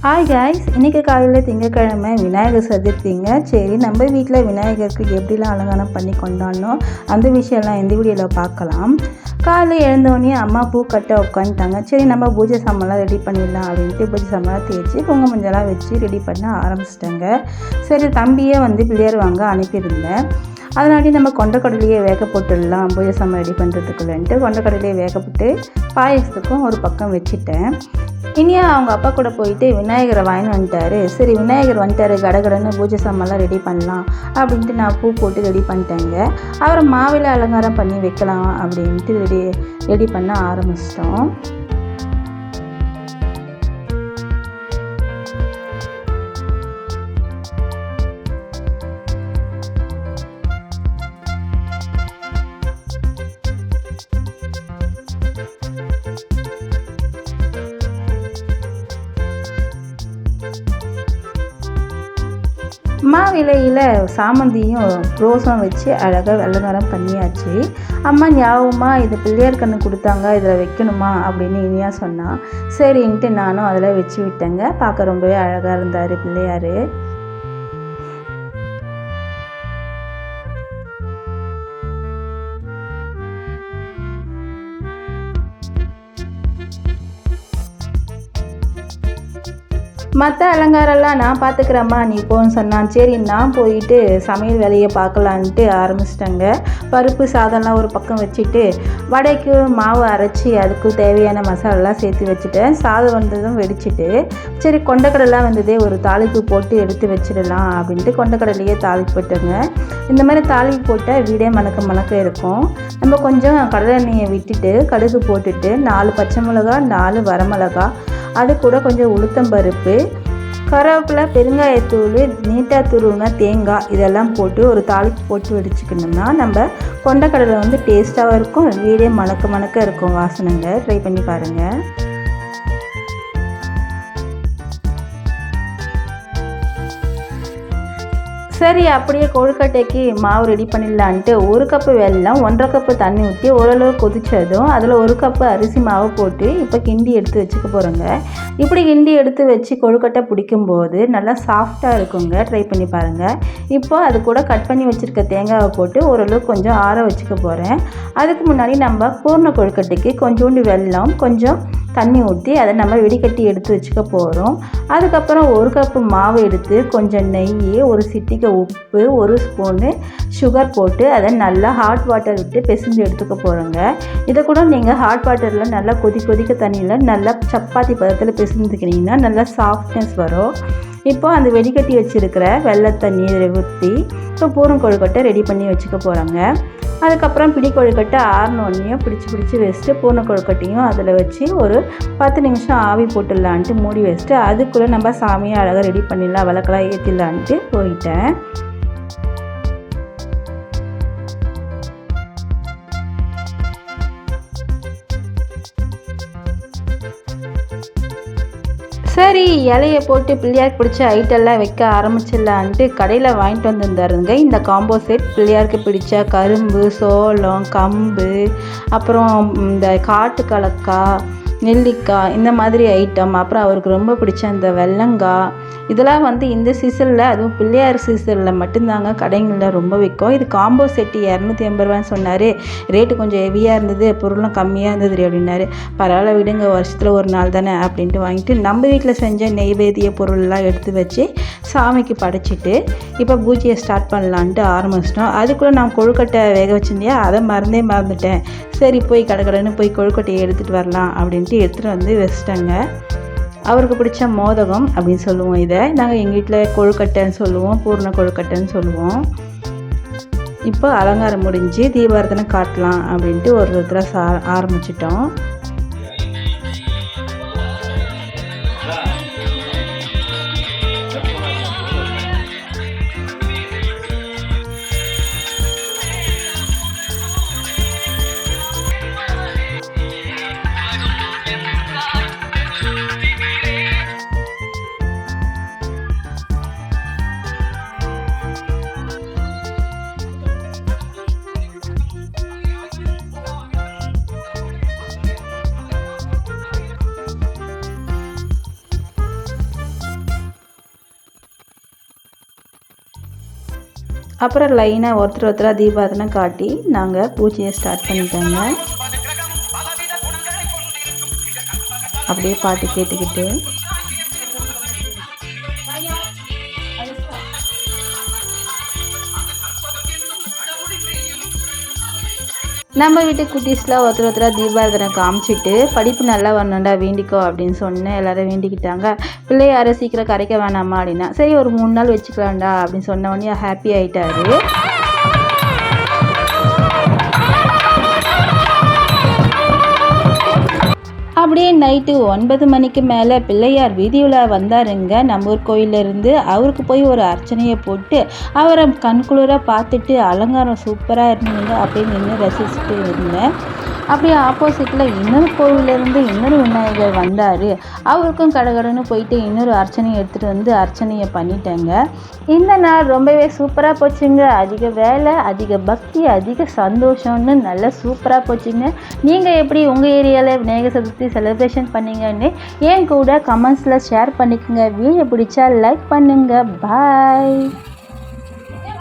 Hi guys, இன்றைக்கி காலையில் திங்கக்கிழமை விநாயகர் சதுர்த்திங்க. சரி, நம்ம வீட்டில் விநாயகருக்கு எப்படிலாம் அலங்காரம் பண்ணி கொண்டாடணும் அந்த விஷயம்லாம் இந்த வீடியோவில் பார்க்கலாம். காலையில் எழுந்தோடனே அம்மா பூ கட்ட உட்காந்துட்டாங்க. சரி, நம்ம பூஜை சாமான்லாம் ரெடி பண்ணிடலாம் அப்படின்ட்டு பூஜை சாமான்லாம் தேய்ச்சி குங்குமம் மஞ்சளாக வச்சு ரெடி பண்ண ஆரம்பிச்சிட்டாங்க. சரி, தம்பியே பிள்ளையார் வாங்க அனுப்பியிருந்தேன். அதனாடி நம்ம கொண்டக்கடலையே வேக போட்டுடலாம் பூஜை சாமான் ரெடி பண்ணுறதுக்குள்ளன்ட்டு கொண்டக்கடலையே வேக போட்டு பாயசத்துக்கும் ஒரு பக்கம் வச்சுட்டேன். இனியா அவங்க அப்பா கூட போயிட்டு விநாயகரை வாங்கிட்டு வந்துட்டாரு. சரி, விநாயகர் வந்துட்டாரு, கடகடன்னு பூஜை சாமான்லாம் ரெடி பண்ணலாம் அப்படின்ட்டு நான் பூ போட்டு ரெடி பண்ணிட்டேங்க. அவரை மாவில் அலங்காரம் பண்ணி வைக்கலாம் அப்படின்ட்டு ரெடி பண்ண ஆரம்பிச்சிட்டோம். மாவிலையில் சாமந்தியும் ரோஸும் வச்சு அழகாக அலங்காரம் பண்ணியாச்சு. அம்மா ஞாபகமாக இது பிள்ளையார் கண்ணு கொடுத்தாங்க, இதில் வைக்கணுமா அப்படின்னு இனியா சொன்னான். சரின்ட்டு நானும் அதில் வச்சு விட்டேங்க. பார்க்க ரொம்பவே அழகாக இருந்தார் பிள்ளையார். மற்ற அலங்காரம்லாம் நான் பார்த்துக்கிறேம்மா, நீ போன்னு சொன்னான். சரி, நான் போயிட்டு சமையல் வேலையை பார்க்கலான்ட்டு ஆரம்பிச்சிட்டேங்க. பருப்பு சாதம்லாம் ஒரு பக்கம் வச்சுட்டு வடைக்கு மாவு அரைச்சி அதுக்கு தேவையான மசாலாலாம் சேர்த்து வச்சுட்டேன். சாதம் வந்ததும் வெடிச்சிட்டு சரி கொண்டக்கடலாம் வந்ததே ஒரு தாளிப்பு போட்டு எடுத்து வச்சிடலாம் அப்படின்ட்டு கொண்டக்கடலையே தாளிப்பு போட்டுங்க. இந்த மாதிரி தாளிப்பு போட்டால் வீடே மணக்க இருக்கும். நம்ம கொஞ்சம் கடலை எண்ணெயை விட்டுட்டு கடுகு போட்டுட்டு 4 பச்சை மிளகா, 4 வரமிளகா, அது கூட கொஞ்சம் உளுத்தம்பருப்பு, கருவேப்பிலை, பெருங்காயத்தூள், நீட்டாக துருவின தேங்காய் இதெல்லாம் போட்டு ஒரு தாளிப்பு போட்டு வெடிச்சுக்கணும்னா நம்ம கொண்டக்கடலை டேஸ்ட்டாகவும் இருக்கும், வீடே மணக்க இருக்கும் வாசனைங்க. ட்ரை பண்ணி பாருங்கள். சரி, அப்படியே கொழுக்கட்டைக்கு மாவு ரெடி பண்ணிடலான்ட்டு 1 கப்பு வெல்லம், 1.5 கப்பு தண்ணி ஊற்றி ஓரளவு கொதிச்சதும் அதில் 1 கப்பு அரிசி மாவு போட்டு இப்போ கிண்டி எடுத்து வச்சுக்க போகிறோங்க. இப்படி கிண்டி எடுத்து வச்சு கொழுக்கட்டை பிடிக்கும்போது நல்லா சாஃப்டாக இருக்குங்க. ட்ரை பண்ணி பாருங்கள். இப்போ அது கூட கட் பண்ணி வச்சுருக்க தேங்காவை போட்டு ஓரளவு கொஞ்சம் ஆற வச்சுக்க போகிறேன். அதுக்கு முன்னாடி நம்ம பூர்ண கொழுக்கட்டைக்கு கொஞ்சோண்டு வெல்லம், கொஞ்சம் தண்ணி ஊற்றி அதை நம்ம வெடிக்கட்டி எடுத்து வச்சுக்க போகிறோம். அதுக்கப்புறம் 1 கப்பு மாவு எடுத்து கொஞ்சம் நெய், ஒரு சிட்டிகை உப்பு, 1 ஸ்பூனு சுகர் போட்டு அதை நல்லா ஹாட் வாட்டர் விட்டு பிசைஞ்சு எடுத்துக்க போகிறோங்க. இதை கூட நீங்கள் ஹாட் வாட்டரில் நல்லா கொதிக்க தண்ணியில் நல்லா சப்பாத்தி பதத்தில் பிசைஞ்சுக்கிட்டிங்கன்னா நல்லா சாஃப்ட்னஸ் வரும். இப்போ அந்த வெடிக்கட்டி வச்சுருக்கிற வெள்ளை தண்ணி ஊற்றி இப்போ பூரம் கொழுக்கட்டை ரெடி பண்ணி வச்சுக்க போகிறாங்க. அதுக்கப்புறம் பிடி கொழுக்கட்டை ஆறினோடனையும் பிடிச்சி வச்சுட்டு பூர்ண கொழுக்கட்டையும் அதில் வச்சு ஒரு 10 நிமிஷம் ஆவி போட்டுடலான்ட்டு மூடி வச்சுட்டு அதுக்குள்ளே நம்ம சாமியை அழகாக ரெடி பண்ணிடலாம், விளக்கெல்லாம் ஏற்றிடலான்ட்டு போயிட்டேன். சரி, இலையை போட்டு பிள்ளையாருக்கு பிடிச்ச ஐட்டெல்லாம் வைக்க ஆரம்பிச்சிடலான்ட்டு கடையில் வாங்கிட்டு வந்துருந்தாருங்க. இந்த காம்போ செட் பிள்ளையாருக்கு பிடிச்ச கரும்பு, சோளம், கம்பு, அப்புறம் இந்த காட்டு கலக்காய், நெல்லிக்காய், இந்த மாதிரி ஐட்டம், அப்புறம் அவருக்கு ரொம்ப பிடிச்ச அந்த வெள்ளங்காய், இதெல்லாம் இந்த சீசனில், அதுவும் பிள்ளையார் சீசனில் மட்டும்தாங்க கடைங்களில் ரொம்ப விற்கும். இது காம்போ செட்டு 250 ரூபான்னு சொன்னார். ரேட்டு கொஞ்சம் ஹெவியாக இருந்தது, பொருளும் கம்மியாக இருந்தது அப்படின்னாரு. பரவாயில்ல விடுங்க, வருஷத்தில் ஒரு நாள் தானே அப்படின்ட்டு வாங்கிட்டு நம்ம வீட்டில் செஞ்ச நெய்வேதிய பொருள்லாம் எடுத்து வச்சு சாமிக்கு படைச்சிட்டு இப்போ பூஜையை ஸ்டார்ட் பண்ணலான்ட்டு ஆரம்பிச்சிட்டோம். அதுக்குள்ளே நான் கொழுக்கட்டை வேக வச்சுருந்தியா, அதை மறந்துட்டேன். சரி, போய் கடன்னு போய் கொழுக்கட்டையை எடுத்துகிட்டு வரலாம் அப்படின்ட்டு எடுத்துகிட்டு வச்சிட்டேங்க. அவருக்கு பிடிச்ச மோதகம் அப்படின்னு சொல்லுவோம். இதை நாங்கள் எங்கள் வீட்டில் கொழுக்கட்டைன்னு சொல்லுவோம், பூர்ண கொழுக்கட்டைன்னு சொல்லுவோம். இப்போ அலங்காரம் முடிஞ்சு தீபாரதனை காட்டலாம் அப்படின்ட்டு ஒரு ஆரம்பிச்சிட்டோம். அப்புறம் லைனாக ஒருத்தராக தீபாராதனை காட்டி நாங்கள் பூஜையை ஸ்டார்ட் பண்ணிட்டோங்க. அப்படியே பாட்டு கேட்டுக்கிட்டு நம்ம வீட்டு குட்டீஸ்லாம் ஒருத்தராக தீபாராதனை காமிச்சிட்டு படிப்பு நல்லா வரணுண்டா வேண்டிக்கோ அப்படின்னு சொன்னேன். எல்லோரும் வேண்டிக்கிட்டாங்க. பிள்ளையார சீக்கிரம் கரைக்க வேணாமா அப்படின்னா, சரி ஒரு 3 நாள் வச்சுக்கலாம்டா அப்படின்னு சொன்ன உடனே ஹாப்பி ஆகிட்டாரு. அப்படியே நைட்டு 9 மணிக்கு மேலே பிள்ளையார் வீதியுலா வந்தாருங்க நம்ம ஊர் கோயிலேருந்து. அவருக்கு போய் ஒரு அர்ச்சனையை போட்டு அவரை கண்குளிர பார்த்துட்டு அலங்காரம் சூப்பராக இருந்ததுங்க. அப்படியே நின்று ரசிச்சுட்டு இருந்தேன். அப்படியே ஆப்போசிட்டில் இன்னொரு கோவிலேருந்து இன்னொரு விநாயகர் வந்தார். அவருக்கும் கடகடன்னு போயிட்டு இன்னொரு அர்ச்சனையை எடுத்துகிட்டு வந்து அர்ச்சனையை பண்ணிட்டேங்க. இந்த நாள் ரொம்பவே சூப்பராக போச்சுங்க. அதிக வேலை, அதிக பக்தி, அதிக சந்தோஷம்னு நல்லா சூப்பராக போச்சுங்க. நீங்கள் எப்படி உங்கள் ஏரியாவில் விநாயகர் சதுர்த்தி செலிப்ரேஷன் பண்ணீங்கன்னு என் கூட கமெண்ட்ஸில் ஷேர் பண்ணிக்கோங்க. வீடியோ பிடிச்சா லைக் பண்ணுங்கள். பாய்.